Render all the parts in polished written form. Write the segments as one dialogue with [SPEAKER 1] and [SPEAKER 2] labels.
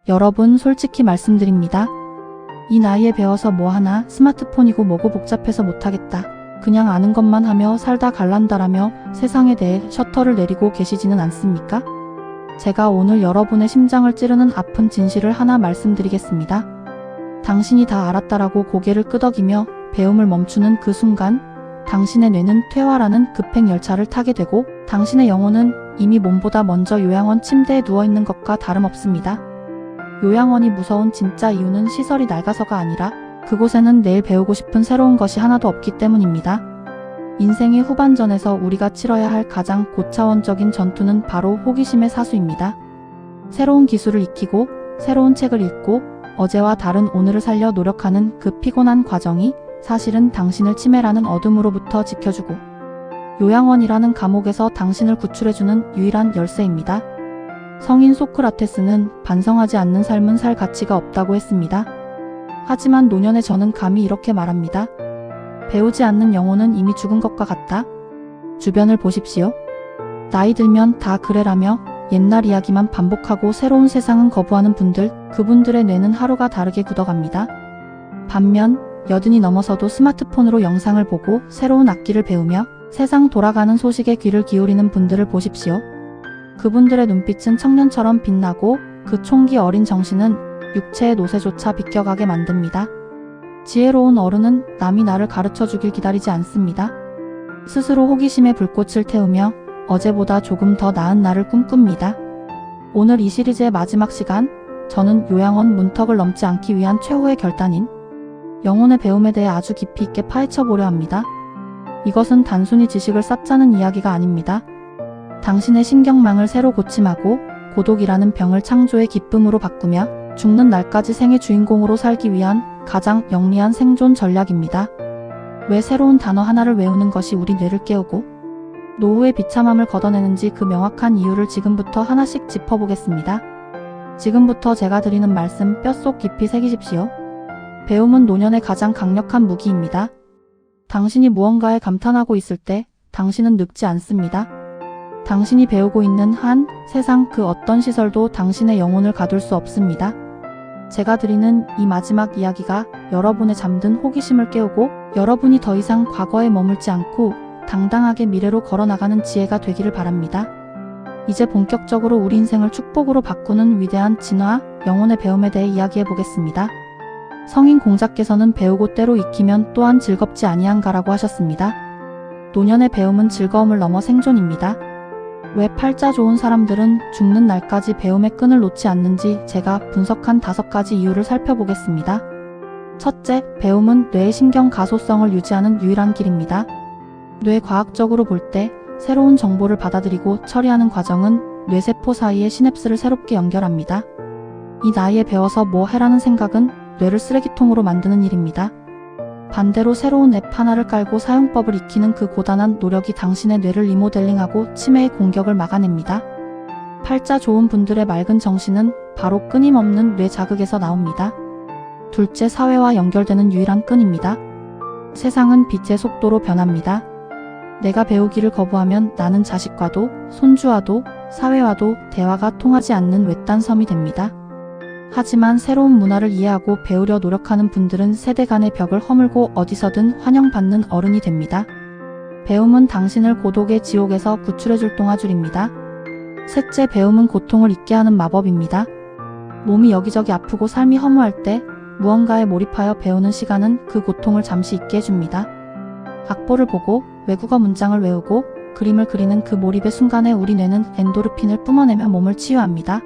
[SPEAKER 1] 여러분 솔직히 말씀드립니다. 이 나이에 배워서 뭐하나, 스마트폰이고 뭐고 복잡해서 못하겠다, 그냥 아는 것만 하며 살다 갈란다라며 세상에 대해 셔터를 내리고 계시지는 않습니까? 제가 오늘 여러분의 심장을 찌르는 아픈 진실을 하나 말씀드리겠습니다. 당신이 다 알았다라고 고개를 끄덕이며 배움을 멈추는 그 순간 당신의 뇌는 퇴화라는 급행 열차를 타게 되고 당신의 영혼은 이미 몸보다 먼저 요양원 침대에 누워있는 것과 다름없습니다. 요양원이 무서운 진짜 이유는 시설이 낡아서가 아니라 그곳에는 내일 배우고 싶은 새로운 것이 하나도 없기 때문입니다. 인생의 후반전에서 우리가 치러야 할 가장 고차원적인 전투는 바로 호기심의 사수입니다. 새로운 기술을 익히고 새로운 책을 읽고 어제와 다른 오늘을 살려 노력하는 그 피곤한 과정이 사실은 당신을 치매라는 어둠으로부터 지켜주고 요양원이라는 감옥에서 당신을 구출해주는 유일한 열쇠입니다. 성인 소크라테스는 반성하지 않는 삶은 살 가치가 없다고 했습니다. 하지만 노년의 저는 감히 이렇게 말합니다. 배우지 않는 영혼은 이미 죽은 것과 같다. 주변을 보십시오. 나이 들면 다 그래라며 옛날 이야기만 반복하고 새로운 세상은 거부하는 분들, 그분들의 뇌는 하루가 다르게 굳어갑니다. 반면 여든이 넘어서도 스마트폰으로 영상을 보고 새로운 악기를 배우며 세상 돌아가는 소식에 귀를 기울이는 분들을 보십시오. 그분들의 눈빛은 청년처럼 빛나고 그 총기 어린 정신은 육체의 노쇠조차 비껴가게 만듭니다. 지혜로운 어른은 남이 나를 가르쳐주길 기다리지 않습니다. 스스로 호기심의 불꽃을 태우며 어제보다 조금 더 나은 나를 꿈꿉니다. 오늘 이 시리즈의 마지막 시간, 저는 요양원 문턱을 넘지 않기 위한 최후의 결단인 영혼의 배움에 대해 아주 깊이 있게 파헤쳐 보려 합니다. 이것은 단순히 지식을 쌓자는 이야기가 아닙니다. 당신의 신경망을 새로 고침하고 고독이라는 병을 창조의 기쁨으로 바꾸며 죽는 날까지 생의 주인공으로 살기 위한 가장 영리한 생존 전략입니다. 왜 새로운 단어 하나를 외우는 것이 우리 뇌를 깨우고 노후의 비참함을 걷어내는지 그 명확한 이유를 지금부터 하나씩 짚어보겠습니다. 지금부터 제가 드리는 말씀 뼛속 깊이 새기십시오. 배움은 노년의 가장 강력한 무기입니다. 당신이 무언가에 감탄하고 있을 때 당신은 늙지 않습니다. 당신이 배우고 있는 한 세상 그 어떤 시설도 당신의 영혼을 가둘 수 없습니다. 제가 드리는 이 마지막 이야기가 여러분의 잠든 호기심을 깨우고 여러분이 더 이상 과거에 머물지 않고 당당하게 미래로 걸어나가는 지혜가 되기를 바랍니다. 이제 본격적으로 우리 인생을 축복으로 바꾸는 위대한 진화, 영혼의 배움에 대해 이야기해 보겠습니다. 성인 공자께서는 배우고 때로 익히면 또한 즐겁지 아니한가라고 하셨습니다. 노년의 배움은 즐거움을 넘어 생존입니다. 왜 팔자 좋은 사람들은 죽는 날까지 배움의 끈을 놓지 않는지 제가 분석한 5가지 이유를 살펴보겠습니다. 첫째, 배움은 뇌의 신경 가소성을 유지하는 유일한 길입니다. 뇌과학적으로 볼 때 새로운 정보를 받아들이고 처리하는 과정은 뇌세포 사이의 시냅스를 새롭게 연결합니다. 이 나이에 배워서 뭐 해라는 생각은 뇌를 쓰레기통으로 만드는 일입니다. 반대로 새로운 앱 하나를 깔고 사용법을 익히는 그 고단한 노력이 당신의 뇌를 리모델링하고 치매의 공격을 막아냅니다. 팔자 좋은 분들의 맑은 정신은 바로 끊임없는 뇌 자극에서 나옵니다. 둘째, 사회와 연결되는 유일한 끈입니다. 세상은 빛의 속도로 변합니다. 내가 배우기를 거부하면 나는 자식과도 손주와도 사회와도 대화가 통하지 않는 외딴 섬이 됩니다. 하지만 새로운 문화를 이해하고 배우려 노력하는 분들은 세대 간의 벽을 허물고 어디서든 환영받는 어른이 됩니다. 배움은 당신을 고독의 지옥에서 구출해줄 동아줄입니다. 셋째, 배움은 고통을 잊게 하는 마법입니다. 몸이 여기저기 아프고 삶이 허무할 때 무언가에 몰입하여 배우는 시간은 그 고통을 잠시 잊게 해줍니다. 악보를 보고 외국어 문장을 외우고 그림을 그리는 그 몰입의 순간에 우리 뇌는 엔도르핀을 뿜어내며 몸을 치유합니다.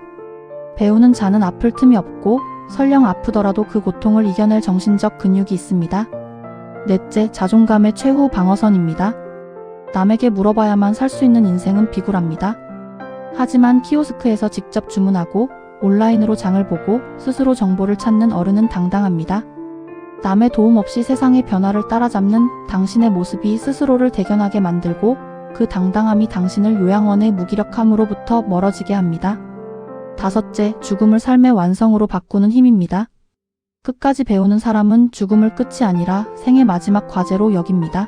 [SPEAKER 1] 배우는 자는 아플 틈이 없고 설령 아프더라도 그 고통을 이겨낼 정신적 근육이 있습니다. 넷째, 자존감의 최후 방어선입니다. 남에게 물어봐야만 살 수 있는 인생은 비굴합니다. 하지만 키오스크에서 직접 주문하고 온라인으로 장을 보고 스스로 정보를 찾는 어른은 당당합니다. 남의 도움 없이 세상의 변화를 따라잡는 당신의 모습이 스스로를 대견하게 만들고 그 당당함이 당신을 요양원의 무기력함으로부터 멀어지게 합니다. 다섯째, 죽음을 삶의 완성으로 바꾸는 힘입니다. 끝까지 배우는 사람은 죽음을 끝이 아니라 생의 마지막 과제로 여깁니다.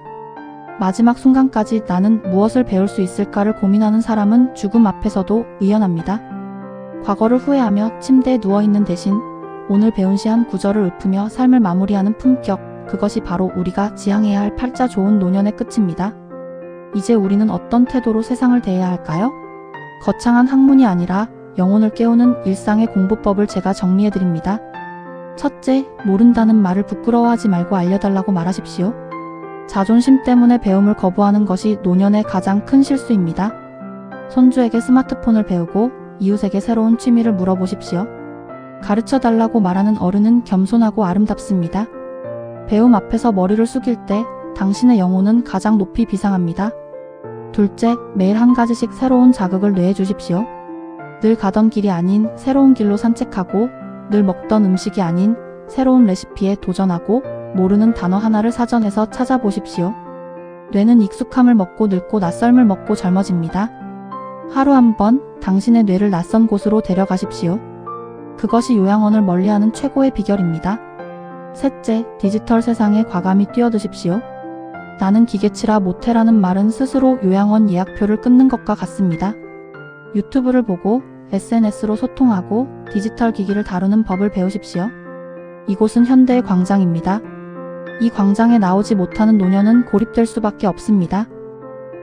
[SPEAKER 1] 마지막 순간까지 나는 무엇을 배울 수 있을까를 고민하는 사람은 죽음 앞에서도 의연합니다. 과거를 후회하며 침대에 누워있는 대신 오늘 배운 시 한 구절을 읊으며 삶을 마무리하는 품격, 그것이 바로 우리가 지향해야 할 팔자 좋은 노년의 끝입니다. 이제 우리는 어떤 태도로 세상을 대해야 할까요? 거창한 학문이 아니라 영혼을 깨우는 일상의 공부법을 제가 정리해드립니다. 첫째, 모른다는 말을 부끄러워하지 말고 알려달라고 말하십시오. 자존심 때문에 배움을 거부하는 것이 노년의 가장 큰 실수입니다. 손주에게 스마트폰을 배우고 이웃에게 새로운 취미를 물어보십시오. 가르쳐달라고 말하는 어른은 겸손하고 아름답습니다. 배움 앞에서 머리를 숙일 때 당신의 영혼은 가장 높이 비상합니다. 둘째, 매일 한 가지씩 새로운 자극을 뇌해 주십시오. 늘 가던 길이 아닌 새로운 길로 산책하고, 늘 먹던 음식이 아닌 새로운 레시피에 도전하고, 모르는 단어 하나를 사전에서 찾아보십시오. 뇌는 익숙함을 먹고 늙고 낯설음을 먹고 젊어집니다. 하루 한 번 당신의 뇌를 낯선 곳으로 데려가십시오. 그것이 요양원을 멀리하는 최고의 비결입니다. 셋째, 디지털 세상에 과감히 뛰어드십시오. 나는 기계치라 못해라는 말은 스스로 요양원 예약표를 끊는 것과 같습니다. 유튜브를 보고 SNS로 소통하고 디지털 기기를 다루는 법을 배우십시오. 이곳은 현대의 광장입니다. 이 광장에 나오지 못하는 노년은 고립될 수밖에 없습니다.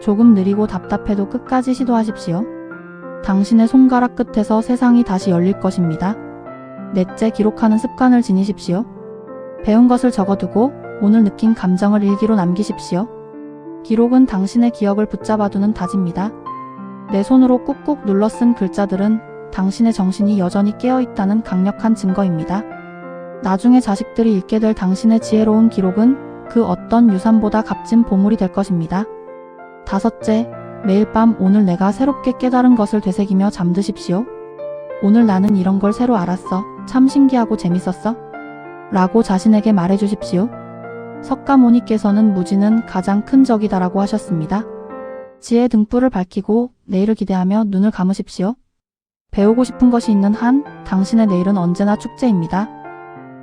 [SPEAKER 1] 조금 느리고 답답해도 끝까지 시도하십시오. 당신의 손가락 끝에서 세상이 다시 열릴 것입니다. 넷째, 기록하는 습관을 지니십시오. 배운 것을 적어두고 오늘 느낀 감정을 일기로 남기십시오. 기록은 당신의 기억을 붙잡아두는 다지입니다. 내 손으로 꾹꾹 눌러 쓴 글자들은 당신의 정신이 여전히 깨어있다는 강력한 증거입니다. 나중에 자식들이 읽게 될 당신의 지혜로운 기록은 그 어떤 유산보다 값진 보물이 될 것입니다. 다섯째, 매일 밤 오늘 내가 새롭게 깨달은 것을 되새기며 잠드십시오. 오늘 나는 이런 걸 새로 알았어. 참 신기하고 재밌었어. 라고 자신에게 말해주십시오. 석가모니께서는 무지는 가장 큰 적이다라고 하셨습니다. 지혜의 등불을 밝히고 내일을 기대하며 눈을 감으십시오. 배우고 싶은 것이 있는 한 당신의 내일은 언제나 축제입니다.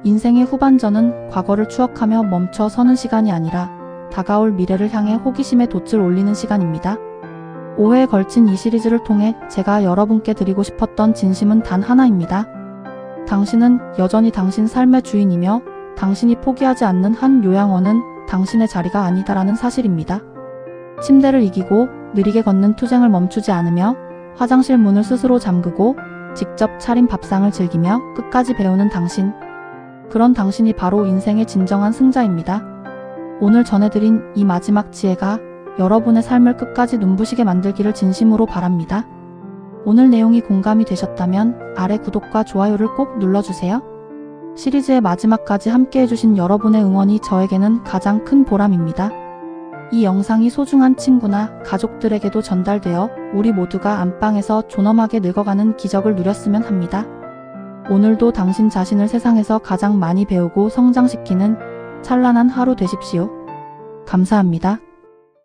[SPEAKER 1] 인생의 후반전은 과거를 추억하며 멈춰 서는 시간이 아니라 다가올 미래를 향해 호기심의 돛을 올리는 시간입니다. 5회에 걸친 이 시리즈를 통해 제가 여러분께 드리고 싶었던 진심은 단 하나입니다. 당신은 여전히 당신 삶의 주인이며 당신이 포기하지 않는 한 요양원은 당신의 자리가 아니다라는 사실입니다. 침대를 이기고 느리게 걷는 투쟁을 멈추지 않으며 화장실 문을 스스로 잠그고 직접 차린 밥상을 즐기며 끝까지 배우는 당신. 그런 당신이 바로 인생의 진정한 승자입니다. 오늘 전해드린 이 마지막 지혜가 여러분의 삶을 끝까지 눈부시게 만들기를 진심으로 바랍니다. 오늘 내용이 공감이 되셨다면 아래 구독과 좋아요를 꼭 눌러주세요. 시리즈의 마지막까지 함께 해주신 여러분의 응원이 저에게는 가장 큰 보람입니다. 이 영상이 소중한 친구나 가족들에게도 전달되어 우리 모두가 안방에서 존엄하게 늙어가는 기적을 누렸으면 합니다. 오늘도 당신 자신을 세상에서 가장 많이 배우고 성장시키는 찬란한 하루 되십시오. 감사합니다.